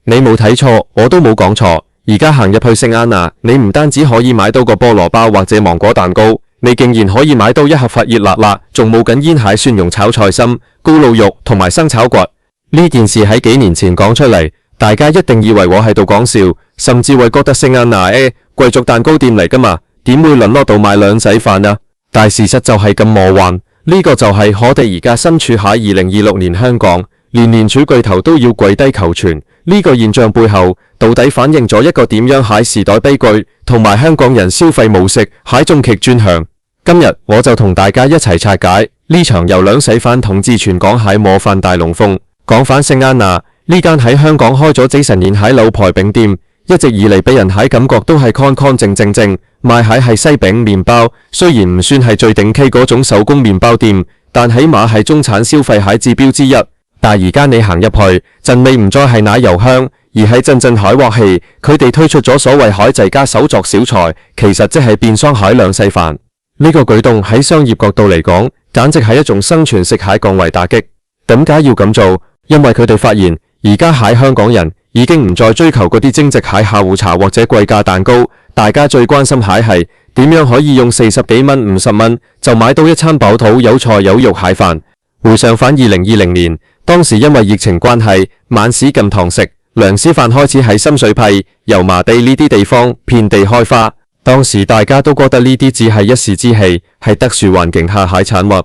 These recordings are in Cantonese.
你冇睇錯，我都冇講錯。而家行入去聖安娜，你唔單止可以買到個菠蘿包或者芒果蛋糕，你竟然可以買到一盒發熱辣辣，仲冇緊煙蟹蒜蓉炒菜心、咕嚕肉同埋生炒骨。呢件事喺幾年前講出嚟，大家一定以為我喺度講笑，甚至會覺得聖安娜貴族蛋糕店嚟㗎嘛，點會淪落到賣兩仔飯啊？但事實就係咁魔幻，呢個就係我哋而家身處喺2026年香港，連連儲巨頭都要跪低求全。呢個現象背後到底反映咗一個點樣喺時代悲劇同埋香港人消費模式喺終極轉向。今日我就同大家一齊拆解呢場由兩洗飯統治全港喺模範大龍鳳。講返聖安娜呢間喺香港開咗幾十年喺老牌餅店，一直以嚟俾人喺感覺都係乾乾淨淨淨，賣係西餅麵包，雖然唔算係最頂級嗰種手工麵包店，但起碼係中產消費喺指標之一。但而家你行入去，陣味唔再係奶油香，而係陣陣海鑊氣。佢哋推出咗所謂海製加手作小菜，其實即係變相海兩洗飯。呢個舉動喺商業角度嚟講，簡直係一種生存式蟹降維打擊。點解要咁做？因為佢哋發現而家喺香港人已經唔再追求嗰啲精致蟹下午茶或者貴價蛋糕，大家最關心蟹係點樣可以用40幾蚊、50蚊就買到一餐飽肚有菜有肉蟹飯。回想返2020年，當時因為疫情關係，晚市禁堂食，兩洗飯開始喺深水埗、油麻地呢啲地方遍地開花。當時大家都覺得呢啲只係一時之氣，係特殊環境下蟹產物。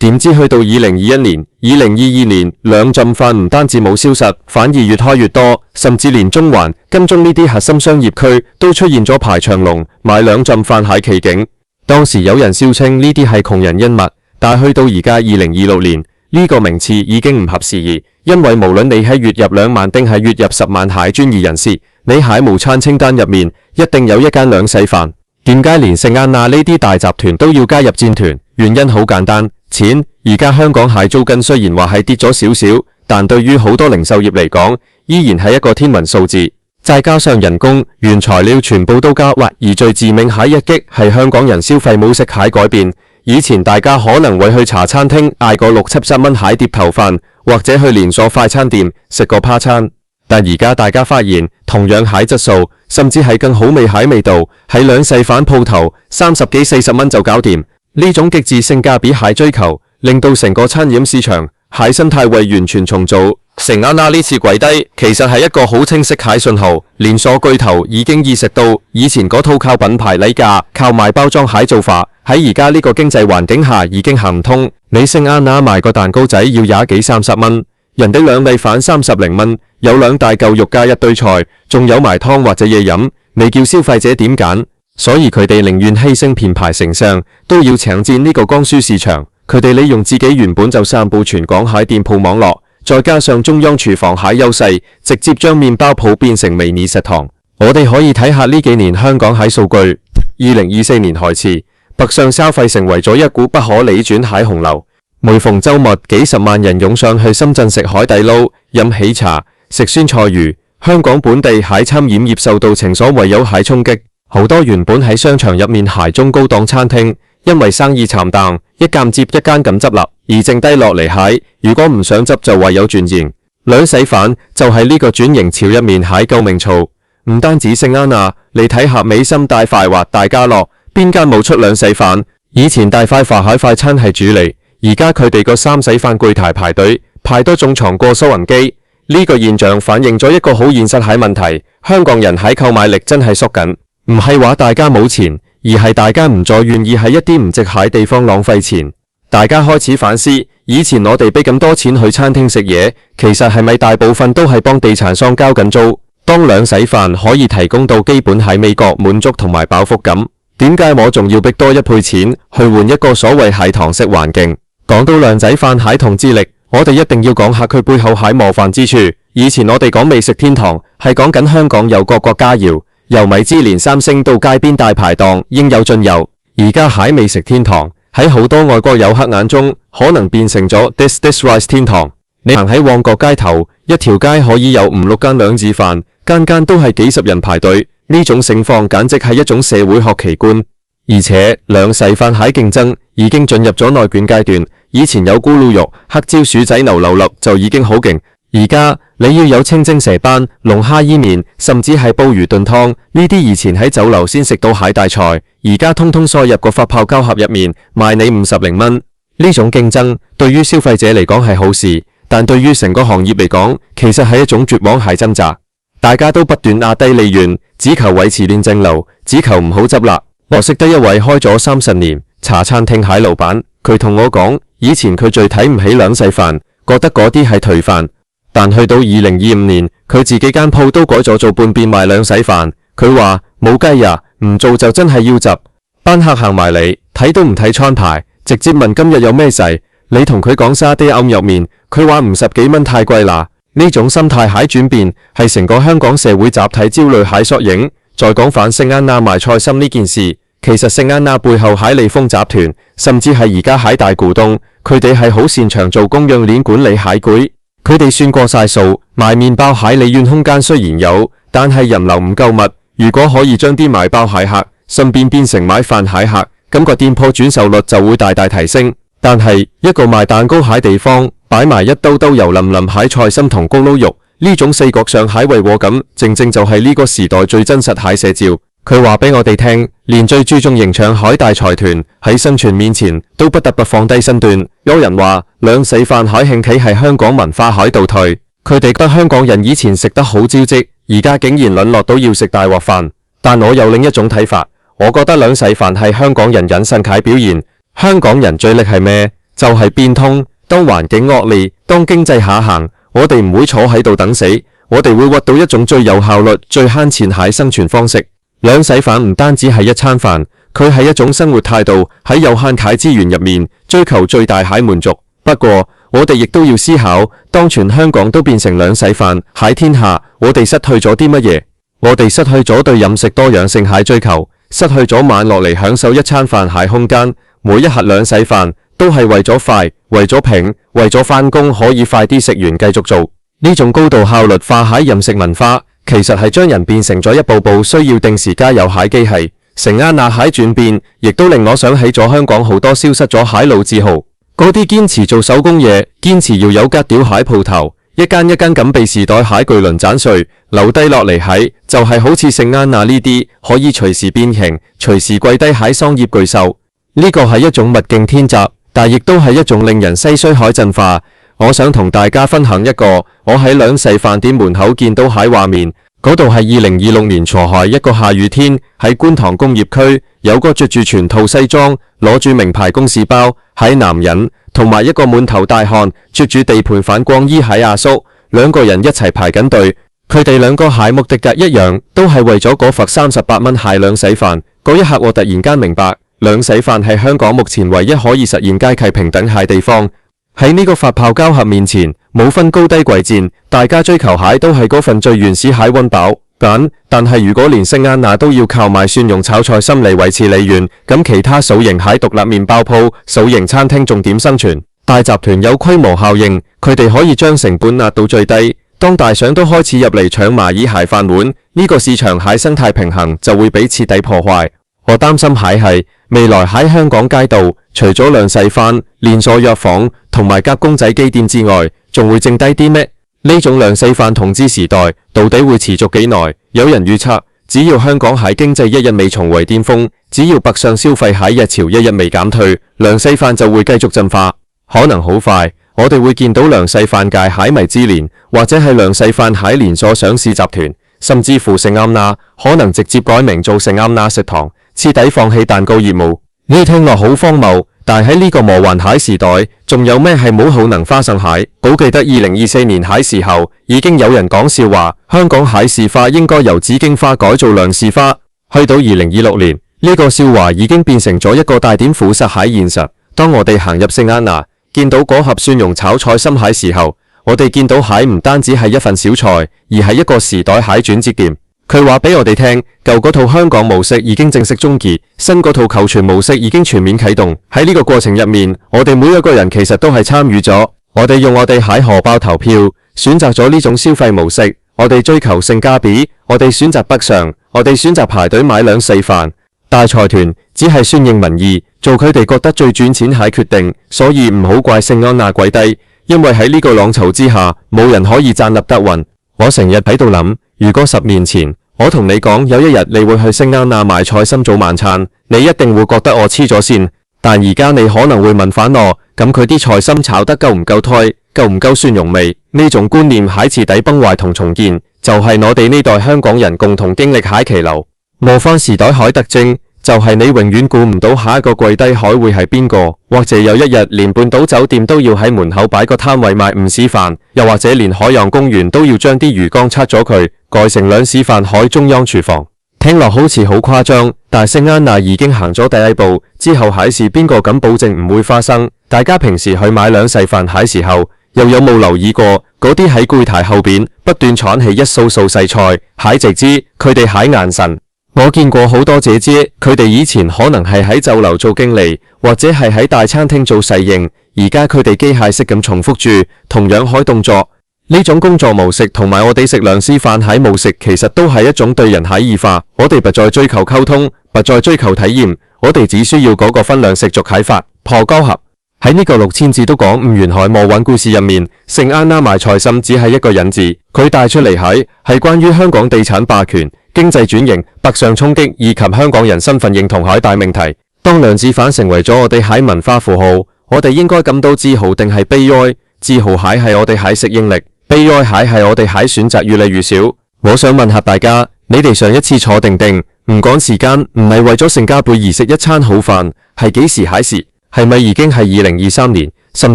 點知去到2021年、2022年，兩浸飯唔單止冇消失，反而越開越多，甚至連中環、金鐘呢啲核心商業區都出現咗排長龍買兩浸飯蟹奇景。當時有人笑稱呢啲係窮人恩物，但去到而家2026年，呢個名詞已經唔合時宜，因為無論你係月入2萬定係月入10萬蟹專業人士，你喺無餐清單入面一定有一間兩洗飯。點解連聖安娜呢啲大集團都要加入戰團？原因好簡單，錢。而家香港蟹租金雖然話係跌咗少少，但對於好多零售業嚟講，依然係一個天文數字。再加上人工、原材料全部都加，而最致命蟹一擊係香港人消費模式蟹改變。以前大家可能會去茶餐廳嗌個60、70蚊蟹碟頭飯，或者去連鎖快餐店食個扒餐。但而家大家發現，同樣蟹質素，甚至係更好味蟹味道，喺兩洗飯鋪頭30幾40蚊就搞掂。呢種極致性價比蟹追求，令到成個餐飲市場蟹生態位完全重組。聖安娜呢次跪低，其實係一個好清晰蟹信號。連鎖巨頭已經意識到，以前嗰套靠品牌禮價、靠賣包裝蟹做法，喺而家呢個經濟環境下已經行唔通。你聖安娜賣個蛋糕仔要20幾30蚊，人哋兩米飯30零蚊，有兩大嚿肉加一堆菜，仲有埋湯或者嘢飲，你叫消費者點揀？所以佢哋寧願犧牲品牌形象，都要搶佔呢個剛需市場。佢哋利用自己原本就散布全港蟹店鋪網絡，再加上中央廚房蟹優勢，直接將麵包鋪變成迷你食堂。我哋可以睇下呢幾年香港蟹數據。2024年開始，北上消費成為咗一股不可理轉蟹洪流。每逢週末，幾十萬人湧上去深圳食海底撈、飲喜茶、食酸菜魚。香港本地蟹餐飲業受到前所未有蟹衝擊。好多原本喺商場入面蟹中高檔餐廳，因為生意慘淡，一間接一間咁執笠，而剩低落嚟蟹，如果唔想執就唯有轉型。兩洗飯就係呢個轉型潮入面蟹救命草。唔單止聖安娜，你睇下美心、大快活、大家樂，邊間冇出兩洗飯？以前大快活蟹快餐係主力，而家佢哋個三洗飯櫃台排隊排多仲長過收銀機。呢個現象反映咗一個好現實蟹問題，香港人喺購買力真係縮緊。唔係話大家冇錢，而係大家唔再願意喺一啲唔值蟹地方浪費錢。大家開始反思，以前我哋俾咁多錢去餐廳食嘢，其實係咪大部分都係幫地產商交緊租？當兩洗飯可以提供到基本喺美國滿足同埋飽腹感，點解我仲要逼多1倍錢去換一個所謂蟹堂式環境？講到兩洗飯蟹統治力，我哋一定要講下佢背後蟹模範之處。以前我哋講美食天堂，係講緊香港有各國佳肴，由米芝蓮3星到街邊大排檔應有盡有。而家蟹美食天堂喺好多外國遊客眼中，可能變成咗 This Rice 天堂。你行喺旺角街頭，一條街可以有5、6間兩子飯，間間都係幾十人排隊。呢種盛況簡直係一種社會學奇觀。而且兩洗飯蟹競爭已經進入咗內卷階段。以前有咕嚕肉、黑椒鼠仔牛柳粒就已經好勁，而家你要有清蒸蛇斑、龍蝦伊麵，甚至係鮑魚燉湯，呢啲以前喺酒樓先食到蟹大菜，而家通通塞入個發泡膠盒入面，賣你50零蚊。呢種競爭對於消費者嚟講係好事，但對於成個行業嚟講，其實係一種絕望係掙扎。大家都不斷壓低利潤，只求維持現正流，只求唔好執笠。我識得一位開咗30年茶餐廳蟹老闆，佢同我講，以前佢最睇唔起兩世飯，覺得嗰啲係頹飯。但去到2025年，佢自己間鋪都改咗做半邊賣兩洗飯。佢話冇雞呀，唔做就真係要執。班客行埋嚟，睇都唔睇餐牌，直接問今日有咩食。你同佢講沙爹暗入面，佢話50幾蚊太貴啦。呢種心態蟹轉變係成個香港社會集體焦慮蟹縮影。再講返聖安娜賣菜心呢件事，其實聖安娜背後蟹利豐集團，甚至係而家蟹大股東，佢哋係好擅長做供應鏈管理蟹櫃。佢哋算過晒數，賣麵包蟹利潤空間雖然有，但係人流唔夠密。如果可以將啲賣包蟹客順便變成買飯蟹客，咁個店鋪轉售率就會大大提升。但係一個賣蛋糕蟹地方，擺埋一兜兜油淋淋蟹菜心同咕嚕肉，呢種四角上蟹為禍感，正正就係呢個時代最真實蟹寫照。佢話俾我哋聽，連最注重形象海大財團喺生存面前都不得不放低身段。有人話兩死飯蟹興起係香港文化海倒退，佢哋覺得香港人以前食得好招積，而家竟然淪落到要食大鑊飯。但我有另一種睇法，我覺得兩洗飯係香港人隱身楷表現。香港人最叻係咩？就係變通。當環境惡劣，當經濟下行，我哋唔會坐喺度等死，我哋會揾到一種最有效率、最慳錢蟹生存方式。兩洗飯唔單止係一餐飯，佢係一種生活態度，喺有限蟹資源入面追求最大蟹滿足。不過我哋亦都要思考，當全香港都變成兩洗飯蟹天下，我哋失去咗啲乜嘢？我哋失去咗對飲食多樣性蟹追求，失去咗慢落嚟享受一餐飯蟹空間。每一盒兩洗飯都係為咗快，為咗平，為咗返工可以快啲食完繼續做。呢種高度效率化蟹飲食文化，其實係將人變成咗一部部需要定時加油蟹機器。聖安娜蟹轉變，亦都令我想起咗香港好多消失咗蟹老字號，嗰啲堅持做手工嘢，堅持要有吉屌蟹鋪頭，一間一間咁被時代蟹巨輪斬碎，留低落嚟蟹就係好似聖安娜呢啲可以隨時變形、隨時跪低蟹商業巨獸。呢個係一種物競天擇，但亦都係一種令人唏噓海鎮化。我想同大家分享一個我喺兩世飯店門口見到蟹畫面。嗰度係2026年初夏一個下雨天，喺觀塘工業區有個着住全套西裝、攞住名牌公事包蟹男人，同埋一個滿頭大汗、着住地盤反光衣蟹阿叔，兩個人一齊排緊隊。佢哋兩個蟹目的格一樣，都係為咗嗰份38蚊蟹兩洗飯。嗰一刻我突然間明白，兩洗飯係香港目前唯一可以實現階級平等蟹地方。喺呢個發泡膠盒面前，冇分高低貴賤，大家追求蟹都係嗰份最原始蟹溫飽緊。但係如果連聖安娜都要靠賣蒜蓉炒菜心嚟維持利潤，咁其他小型蟹獨立麵包鋪、小型餐廳仲點生存？大集團有規模效應，佢哋可以將成本壓到最低。當大賞都開始入嚟搶螞蟻蟹飯碗，呢個市場蟹生態平衡就會被徹底破壞。我擔心蟹係未來喺香港街道，除咗兩洗飯、連鎖藥房同埋夾公仔機店之外，仲會剩低啲咩？呢種兩洗飯統治時代到底會持續幾耐？有人預測，只要香港蟹經濟一日未重回巔峰，只要北上消費蟹日潮一日未減退，兩洗飯就會繼續進化。可能好快，我哋會見到兩洗飯界蟹迷之年，或者係兩洗飯蟹連鎖上市集團，甚至乎聖安娜可能直接改名做聖安娜食堂，徹底放棄蛋糕業務。呢聽落好荒謬，但喺呢個魔幻蟹時代，仲有咩係冇可能發生蟹？好記得2024年蟹時候，已經有人講笑話，香港蟹市花應該由紫荊花改做梁氏花。去到2026年，呢個笑話已經變成咗一個帶點腐蝕蟹現實。當我哋行入聖安娜，見到嗰盒蒜蓉炒菜心蟹時候，我哋見到蟹唔單止係一份小菜，而係一個時代蟹轉折點。佢話俾我哋聽，舊嗰套香港模式已經正式終結，新嗰套求全模式已經全面啟動。喺呢個過程入面，我哋每一個人其實都係參與咗。我哋用我哋蟹荷包投票，選擇咗呢種消費模式。我哋追求性價比，我哋選擇北上，我哋選擇排隊買兩洗飯。大財團只係順應民意，做佢哋覺得最賺錢蟹決定，所以唔好怪聖安娜跪低。因為喺呢個浪潮之下，冇人可以站立得穩。我成日喺度諗，如果10年前我同你講有一日你會去聖安娜買菜心早晚餐，你一定會覺得我黐咗線。但而家你可能會問返我，咁佢啲菜心炒得夠唔夠胎，夠唔夠蒜蓉味？呢種觀念喺徹底崩壞同重建，就係我哋呢代香港人共同經歷蟹期流。模範時代蟹特徵就係你永遠估唔到下一個跪低蟹會係邊個，或者有一日連半島酒店都要喺門口擺個攤位賣午市飯，又或者連海洋公園都要將啲魚缸拆咗佢，改成兩市飯海中央廚房。聽落好似好誇張，但聖安娜已經行咗第一步，之後蟹事邊個敢保證唔會發生？大家平時去買兩細飯蟹時候，又有冇留意過嗰啲喺櫃台後邊不斷闖起一掃掃細菜？蟹直知佢哋蟹眼神。我見過好多姐姐，佢哋以前可能係喺酒樓做經理，或者係喺大餐廳做侍應，而家佢哋機械式咁重複住同樣海動作。呢種工作模式同埋我哋食兩絲飯蟹模式，其實都係一種對人蟹異化。我哋不再追求溝通，不再追求體驗，我哋只需要嗰個分量食俗蟹法破交合。喺呢個6000字都講唔完海魔幻故事入面，聖安娜賣菜心只係一個引子，佢帶出嚟係關於香港地產霸權、經濟轉型、北上衝擊以及香港人身份認同海大命題。當量子飯成為咗我哋蟹文化符號，我哋應該感到自豪定係悲哀？自豪蟹係我哋蟹適應力，悲哀蟹係我哋蟹選擇越嚟越少。我想問下大家，你哋上一次坐定定唔趕時間，唔係為咗聖加貝兒食一餐好飯，係幾時蟹時？係咪已經係2023年，甚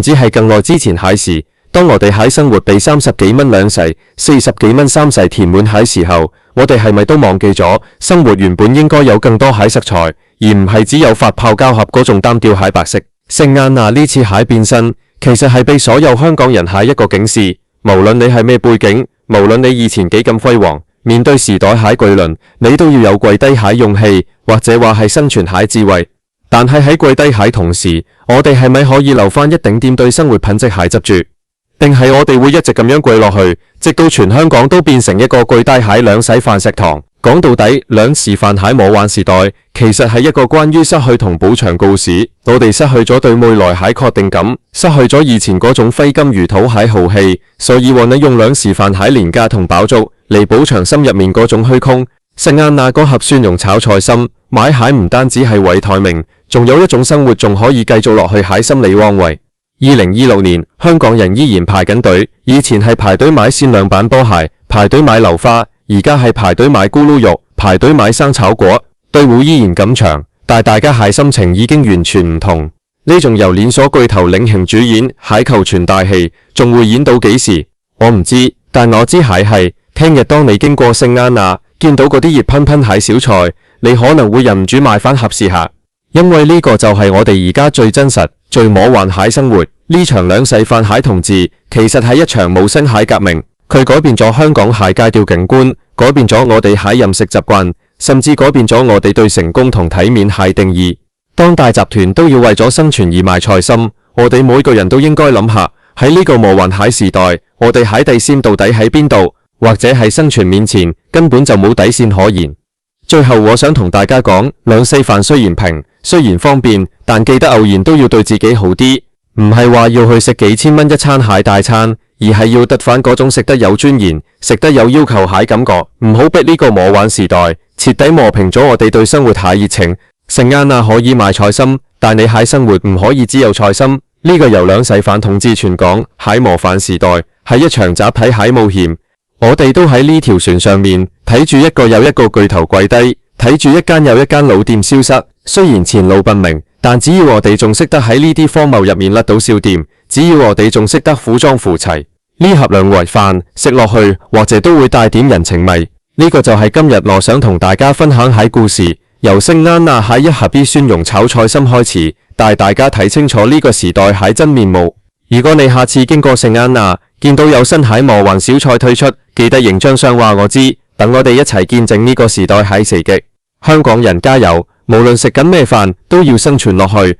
至係更耐之前蟹時？當我哋蟹生活被30幾蚊兩噬、40幾蚊三噬填滿蟹時候，我哋係咪都忘記咗生活原本應該有更多蟹色彩，而唔係只有發泡膠盒嗰種單調蟹白色？聖安娜呢次蟹變身，其實係俾所有香港人蟹一個警示，無論你係咩背景，無論你以前幾咁輝煌，面對時代蟹巨輪，你都要有跪低蟹勇氣，或者話係生存蟹智慧。但係喺跪低蟹同時，我哋係咪可以留翻一丁點對生活品質蟹執住？定係我哋會一直咁樣跪落去，直到全香港都變成一個跪低蟹兩洗飯食堂？講到底，兩時飯蟹魔幻時代其實係一個關於失去同補償故事。我哋失去咗對未來蟹確定感，失去咗以前嗰種揮金如土蟹豪氣，所以我哋用兩時飯蟹廉價同飽足嚟補償心入面嗰種虛空。聖安娜嗰盒蒜蓉炒菜心，買蟹唔單止係為台名，仲有一種生活仲可以繼續落去蟹心理安慰。2026年，香港人依然排緊隊，以前係排隊買限量版波鞋，排隊買流花，而家係排隊買咕嚕肉，排隊買生炒果，隊伍依然咁長，但大家蟹心情已經完全唔同。呢種由連鎖巨頭領銜主演蟹求全大戲，仲會演到幾時？我唔知，但我知蟹係聽日當你經過聖安娜，見到嗰啲熱噴噴蟹小菜，你可能會忍唔住買返盒試下，因為呢個就係我哋而家最真實、最魔幻蟹生活。呢場兩世飯蟹同志其實係一場無聲蟹革命，佢改變咗香港蟹街吊景觀，改變咗我哋蟹飲食習慣，甚至改變咗我哋對成功同體面蟹定義。當大集團都要為咗生存而賣菜心，我哋每個人都應該諗下，喺呢個魔幻蟹時代，我哋蟹底線到底喺邊度？或者係生存面前根本就冇底線可言。最後我想同大家講，兩世飯雖然平，雖然方便，但記得偶然都要對自己好啲，唔係話要去食幾千蚊一餐蟹大餐，而係要得返嗰種食得有尊嚴、食得有要求蟹感覺。唔好逼呢個魔幻時代徹底磨平咗我哋對生活蟹熱情。聖安娜可以賣菜心，但你蟹生活唔可以只有菜心。呢個由兩世飯統治全港蟹模範時代，係一場集體蟹冒險。我哋都喺呢條船上面，睇住一個又一個巨頭跪低，睇住一間又一間老店消失。雖然前路不明，但只要我哋仲識得喺呢啲荒謬入面甩到笑點，只要我哋仲識得苦裝扶齊，呢盒兩圍飯食落去，或者都會帶點人情味。呢個就係今日我想同大家分享蟹故事，由聖安娜蟹一盒 B 蒜蓉炒菜心開始，帶大家睇清楚呢個時代蟹真面目。如果你下次經過聖安娜，見到有新蟹魔幻小菜推出，記得影張相話我知，等我哋一齊見證呢個時代蟹奇蹟。香港人加油，無論食緊咩飯，都要生存落去。